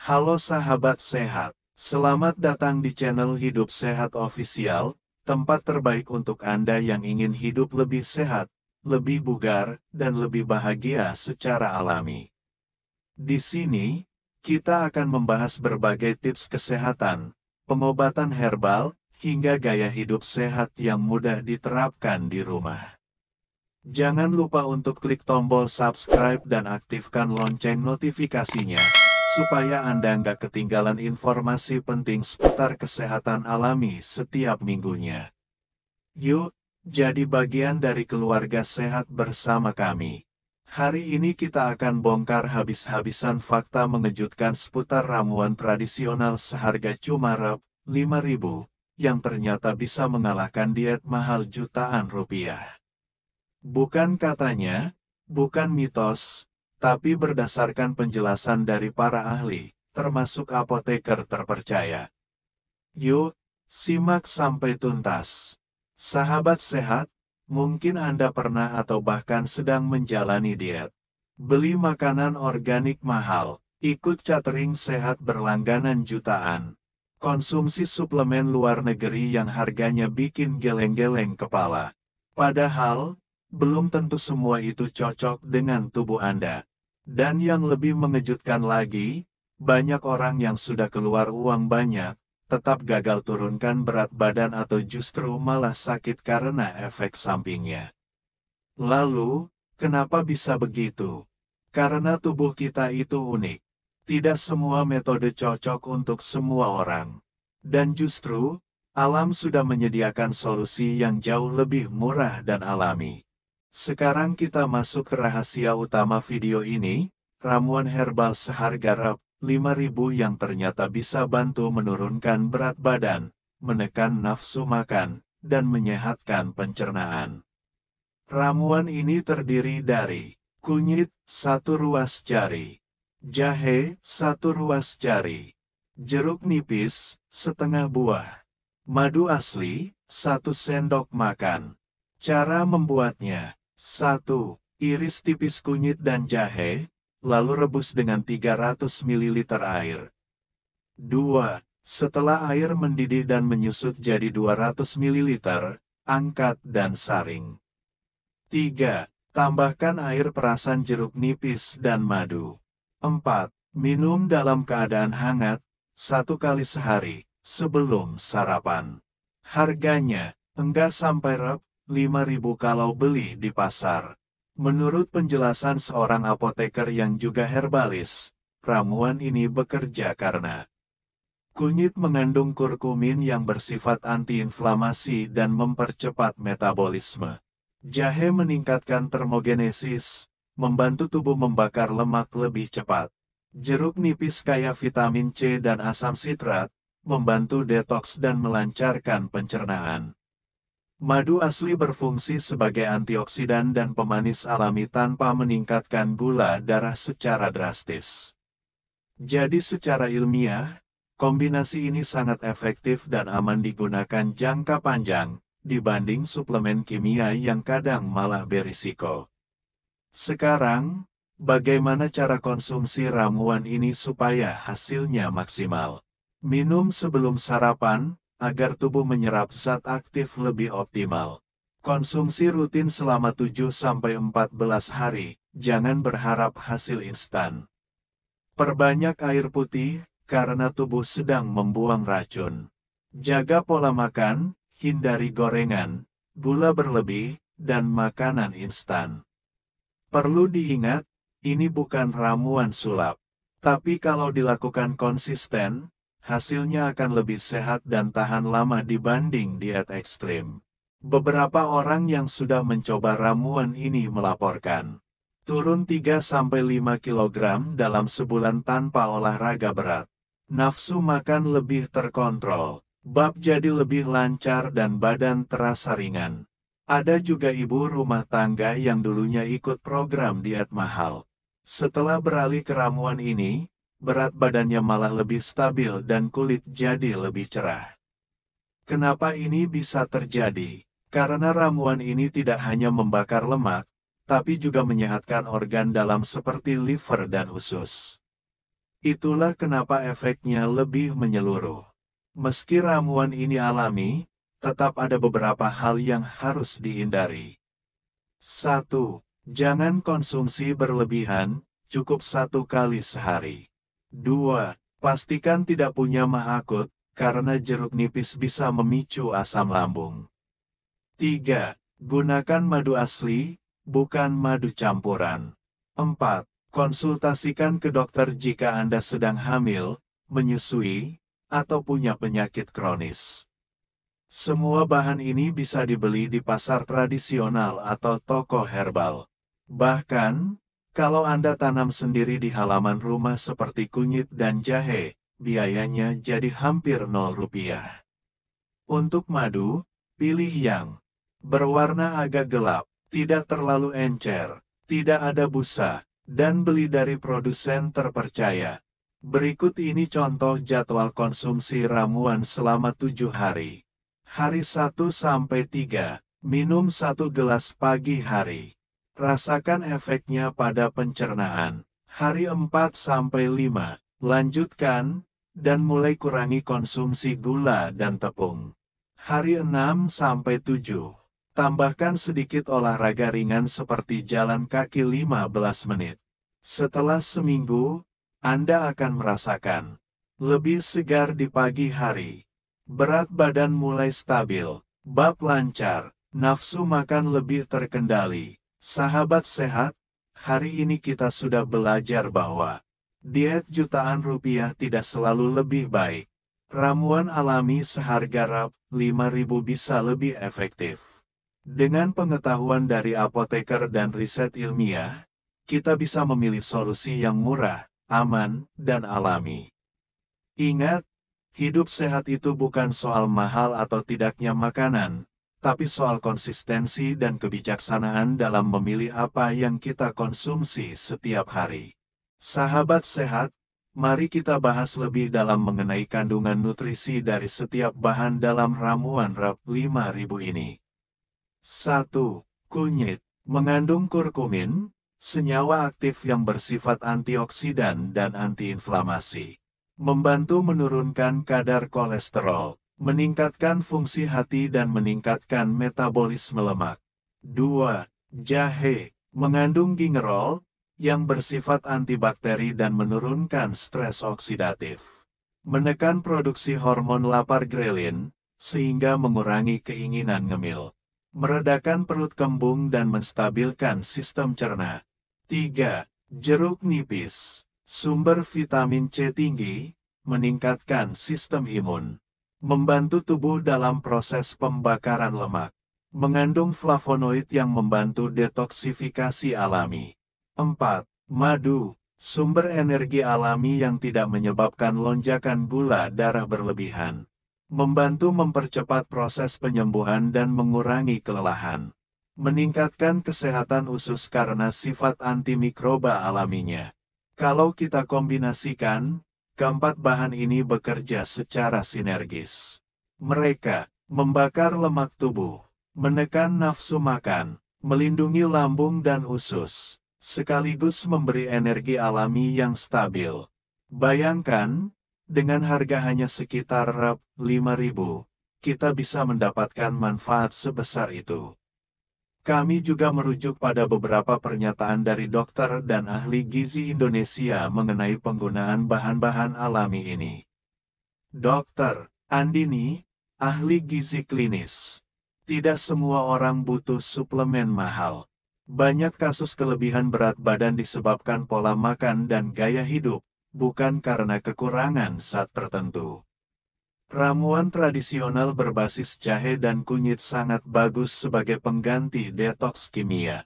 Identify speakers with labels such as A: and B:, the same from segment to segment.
A: Halo sahabat sehat, selamat datang di channel Hidup Sehat Official, tempat terbaik untuk Anda yang ingin hidup lebih sehat, lebih bugar, dan lebih bahagia secara alami. Di sini, kita akan membahas berbagai tips kesehatan, pengobatan herbal, hingga gaya hidup sehat yang mudah diterapkan di rumah. Jangan lupa untuk klik tombol subscribe dan aktifkan lonceng notifikasinya, supaya Anda nggak ketinggalan informasi penting seputar kesehatan alami setiap minggunya. Yuk, jadi bagian dari keluarga sehat bersama kami. Hari ini kita akan bongkar habis-habisan fakta mengejutkan seputar ramuan tradisional seharga cuma Rp5.000, yang ternyata bisa mengalahkan diet mahal jutaan rupiah. Bukan katanya, bukan mitos, tapi berdasarkan penjelasan dari para ahli, termasuk apoteker terpercaya. Yuk, simak sampai tuntas. Sahabat sehat, mungkin Anda pernah atau bahkan sedang menjalani diet. Beli makanan organik mahal, ikut catering sehat berlangganan jutaan. Konsumsi suplemen luar negeri yang harganya bikin geleng-geleng kepala. Padahal, belum tentu semua itu cocok dengan tubuh Anda. Dan yang lebih mengejutkan lagi, banyak orang yang sudah keluar uang banyak, tetap gagal turunkan berat badan atau justru malah sakit karena efek sampingnya. Lalu, kenapa bisa begitu? Karena tubuh kita itu unik. Tidak semua metode cocok untuk semua orang. Dan justru, alam sudah menyediakan solusi yang jauh lebih murah dan alami. Sekarang kita masuk ke rahasia utama video ini, ramuan herbal seharga Rp5.000 yang ternyata bisa bantu menurunkan berat badan, menekan nafsu makan, dan menyehatkan pencernaan. Ramuan ini terdiri dari kunyit 1 ruas jari, jahe 1 ruas jari, jeruk nipis setengah buah, madu asli 1 sendok makan. Cara membuatnya: 1. Iris tipis kunyit dan jahe, lalu rebus dengan 300 ml air. 2. Setelah air mendidih dan menyusut jadi 200 ml, angkat dan saring. 3. Tambahkan air perasan jeruk nipis dan madu. 4. Minum dalam keadaan hangat, 1 kali sehari, sebelum sarapan. Harganya, enggak sampai Rp5.000 kalau beli di pasar. Menurut penjelasan seorang apoteker yang juga herbalis, ramuan ini bekerja karena kunyit mengandung kurkumin yang bersifat antiinflamasi dan mempercepat metabolisme. Jahe meningkatkan termogenesis, membantu tubuh membakar lemak lebih cepat. Jeruk nipis kaya vitamin C dan asam sitrat, membantu detoks dan melancarkan pencernaan. Madu asli berfungsi sebagai antioksidan dan pemanis alami tanpa meningkatkan gula darah secara drastis. Jadi secara ilmiah, kombinasi ini sangat efektif dan aman digunakan jangka panjang, dibanding suplemen kimia yang kadang malah berisiko. Sekarang, bagaimana cara konsumsi ramuan ini supaya hasilnya maksimal? Minum sebelum sarapan, agar tubuh menyerap zat aktif lebih optimal. Konsumsi rutin selama 7-14 hari, jangan berharap hasil instan. Perbanyak air putih, karena tubuh sedang membuang racun. Jaga pola makan, hindari gorengan, gula berlebih, dan makanan instan. Perlu diingat, ini bukan ramuan sulap. Tapi kalau dilakukan konsisten, hasilnya akan lebih sehat dan tahan lama dibanding diet ekstrim. Beberapa orang yang sudah mencoba ramuan ini melaporkan turun 3-5 kg dalam sebulan tanpa olahraga berat. Nafsu makan lebih terkontrol, bab jadi lebih lancar dan badan terasa ringan. Ada juga ibu rumah tangga yang dulunya ikut program diet mahal. Setelah beralih ke ramuan ini, berat badannya malah lebih stabil dan kulit jadi lebih cerah. Kenapa ini bisa terjadi? Karena ramuan ini tidak hanya membakar lemak, tapi juga menyehatkan organ dalam seperti liver dan usus. Itulah kenapa efeknya lebih menyeluruh. Meski ramuan ini alami, tetap ada beberapa hal yang harus dihindari. 1. Jangan konsumsi berlebihan, cukup 1 kali sehari. 2. Pastikan tidak punya mah akut, karena jeruk nipis bisa memicu asam lambung. 3. Gunakan madu asli, bukan madu campuran. 4. Konsultasikan ke dokter jika Anda sedang hamil, menyusui, atau punya penyakit kronis. Semua bahan ini bisa dibeli di pasar tradisional atau toko herbal. Bahkan, kalau Anda tanam sendiri di halaman rumah seperti kunyit dan jahe, biayanya jadi hampir Rp0. Untuk madu, pilih yang berwarna agak gelap, tidak terlalu encer, tidak ada busa, dan beli dari produsen terpercaya. Berikut ini contoh jadwal konsumsi ramuan selama 7 hari. Hari 1-3, minum 1 gelas pagi hari. Rasakan efeknya pada pencernaan. Hari 4-5, lanjutkan, dan mulai kurangi konsumsi gula dan tepung. Hari 6-7, tambahkan sedikit olahraga ringan seperti jalan kaki 15 menit. Setelah seminggu, Anda akan merasakan lebih segar di pagi hari. Berat badan mulai stabil, bab lancar, nafsu makan lebih terkendali. Sahabat sehat, hari ini kita sudah belajar bahwa diet jutaan rupiah tidak selalu lebih baik. Ramuan alami seharga Rp5.000 bisa lebih efektif. Dengan pengetahuan dari apoteker dan riset ilmiah, kita bisa memilih solusi yang murah, aman, dan alami. Ingat, hidup sehat itu bukan soal mahal atau tidaknya makanan, tapi soal konsistensi dan kebijaksanaan dalam memilih apa yang kita konsumsi setiap hari. Sahabat sehat, mari kita bahas lebih dalam mengenai kandungan nutrisi dari setiap bahan dalam ramuan Rp5.000 ini. 1. Kunyit. Mengandung kurkumin, senyawa aktif yang bersifat antioksidan dan antiinflamasi. Membantu menurunkan kadar kolesterol, meningkatkan fungsi hati dan meningkatkan metabolisme lemak. 2. Jahe. Mengandung gingerol, yang bersifat antibakteri dan menurunkan stres oksidatif. Menekan produksi hormon lapar grelin, sehingga mengurangi keinginan ngemil. Meredakan perut kembung dan menstabilkan sistem cerna. 3. Jeruk nipis. Sumber vitamin C tinggi, meningkatkan sistem imun. Membantu tubuh dalam proses pembakaran lemak. Mengandung flavonoid yang membantu detoksifikasi alami. 4. Madu. Sumber energi alami yang tidak menyebabkan lonjakan gula darah berlebihan. Membantu mempercepat proses penyembuhan dan mengurangi kelelahan. Meningkatkan kesehatan usus karena sifat antimikroba alaminya. Kalau kita kombinasikan, keempat bahan ini bekerja secara sinergis. Mereka membakar lemak tubuh, menekan nafsu makan, melindungi lambung dan usus, sekaligus memberi energi alami yang stabil. Bayangkan, dengan harga hanya sekitar Rp5.000, kita bisa mendapatkan manfaat sebesar itu. Kami juga merujuk pada beberapa pernyataan dari dokter dan ahli gizi Indonesia mengenai penggunaan bahan-bahan alami ini. Dr. Andini, ahli gizi klinis. Tidak semua orang butuh suplemen mahal. Banyak kasus kelebihan berat badan disebabkan pola makan dan gaya hidup, bukan karena kekurangan zat tertentu. Ramuan tradisional berbasis jahe dan kunyit sangat bagus sebagai pengganti detoks kimia.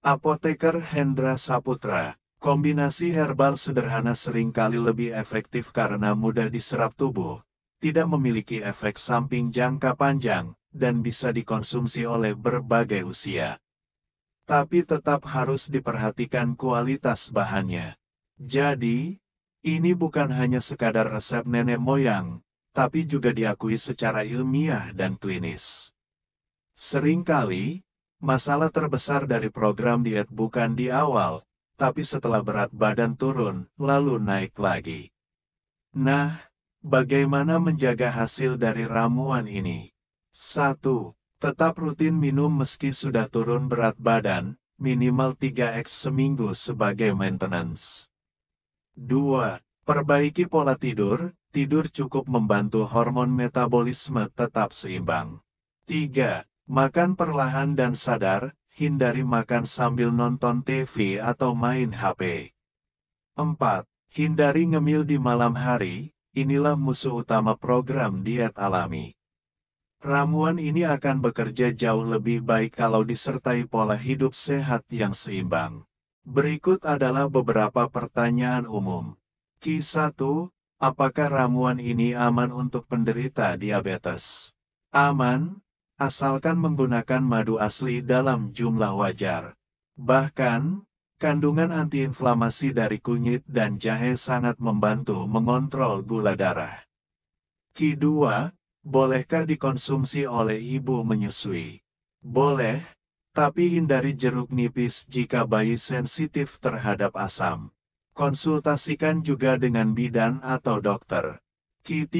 A: Apoteker Hendra Saputra, kombinasi herbal sederhana seringkali lebih efektif karena mudah diserap tubuh, tidak memiliki efek samping jangka panjang, dan bisa dikonsumsi oleh berbagai usia. Tapi tetap harus diperhatikan kualitas bahannya. Jadi, ini bukan hanya sekadar resep nenek moyang, tapi juga diakui secara ilmiah dan klinis. Seringkali, masalah terbesar dari program diet bukan di awal, tapi setelah berat badan turun, lalu naik lagi. Nah, bagaimana menjaga hasil dari ramuan ini? 1. Tetap rutin minum meski sudah turun berat badan, minimal 3x seminggu sebagai maintenance. 2. Perbaiki pola tidur, tidur cukup membantu hormon metabolisme tetap seimbang. 3. Makan perlahan dan sadar, hindari makan sambil nonton TV atau main HP. 4. Hindari ngemil di malam hari, inilah musuh utama program diet alami. Ramuan ini akan bekerja jauh lebih baik kalau disertai pola hidup sehat yang seimbang. Berikut adalah beberapa pertanyaan umum. Q1, apakah ramuan ini aman untuk penderita diabetes? Aman, asalkan menggunakan madu asli dalam jumlah wajar. Bahkan, kandungan antiinflamasi dari kunyit dan jahe sangat membantu mengontrol gula darah. Q2, bolehkah dikonsumsi oleh ibu menyusui? Boleh, tapi hindari jeruk nipis jika bayi sensitif terhadap asam. Konsultasikan juga dengan bidan atau dokter. Q3,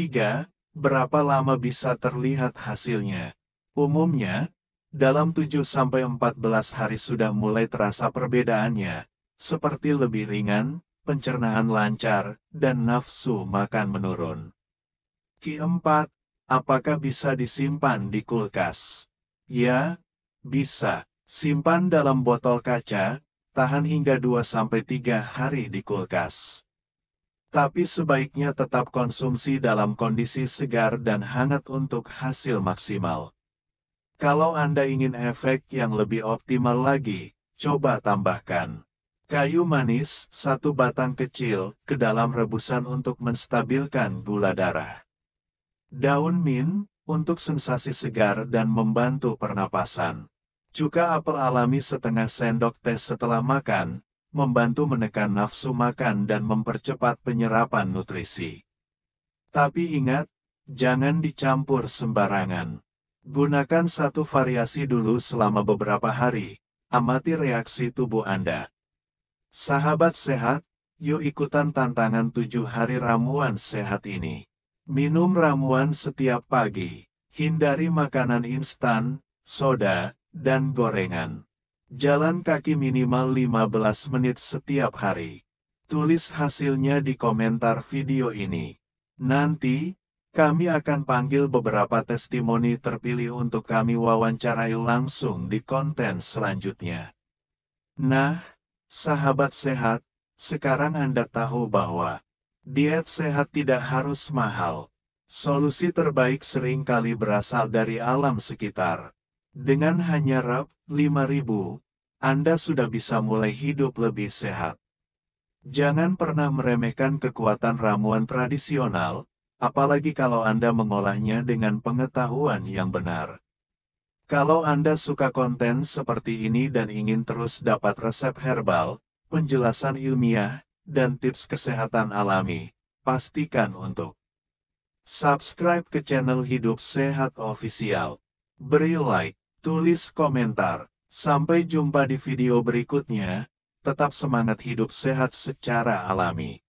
A: berapa lama bisa terlihat hasilnya? Umumnya, dalam 7-14 hari sudah mulai terasa perbedaannya, seperti lebih ringan, pencernaan lancar, dan nafsu makan menurun. Q4, apakah bisa disimpan di kulkas? Ya, bisa. Simpan dalam botol kaca, tahan hingga 2-3 hari di kulkas. Tapi sebaiknya tetap konsumsi dalam kondisi segar dan hangat untuk hasil maksimal. Kalau Anda ingin efek yang lebih optimal lagi, coba tambahkan kayu manis, 1 batang kecil, ke dalam rebusan untuk menstabilkan gula darah. Daun mint, untuk sensasi segar dan membantu pernapasan. Cuka apel alami setengah sendok teh setelah makan, membantu menekan nafsu makan dan mempercepat penyerapan nutrisi. Tapi ingat, jangan dicampur sembarangan. Gunakan satu variasi dulu selama beberapa hari, amati reaksi tubuh Anda. Sahabat sehat, yuk ikutan tantangan 7 hari ramuan sehat ini. Minum ramuan setiap pagi, hindari makanan instan, soda, dan gorengan. Jalan kaki minimal 15 menit setiap hari. Tulis hasilnya di komentar video ini. Nanti, kami akan panggil beberapa testimoni terpilih untuk kami wawancarai langsung di konten selanjutnya. Nah, sahabat sehat, sekarang Anda tahu bahwa diet sehat tidak harus mahal. Solusi terbaik seringkali berasal dari alam sekitar. Dengan hanya Rp 5.000, Anda sudah bisa mulai hidup lebih sehat. Jangan pernah meremehkan kekuatan ramuan tradisional, apalagi kalau Anda mengolahnya dengan pengetahuan yang benar. Kalau Anda suka konten seperti ini dan ingin terus dapat resep herbal, penjelasan ilmiah, dan tips kesehatan alami, pastikan untuk subscribe ke channel Hidup Sehat Official. Beri like, tulis komentar. Sampai jumpa di video berikutnya. Tetap semangat hidup sehat secara alami.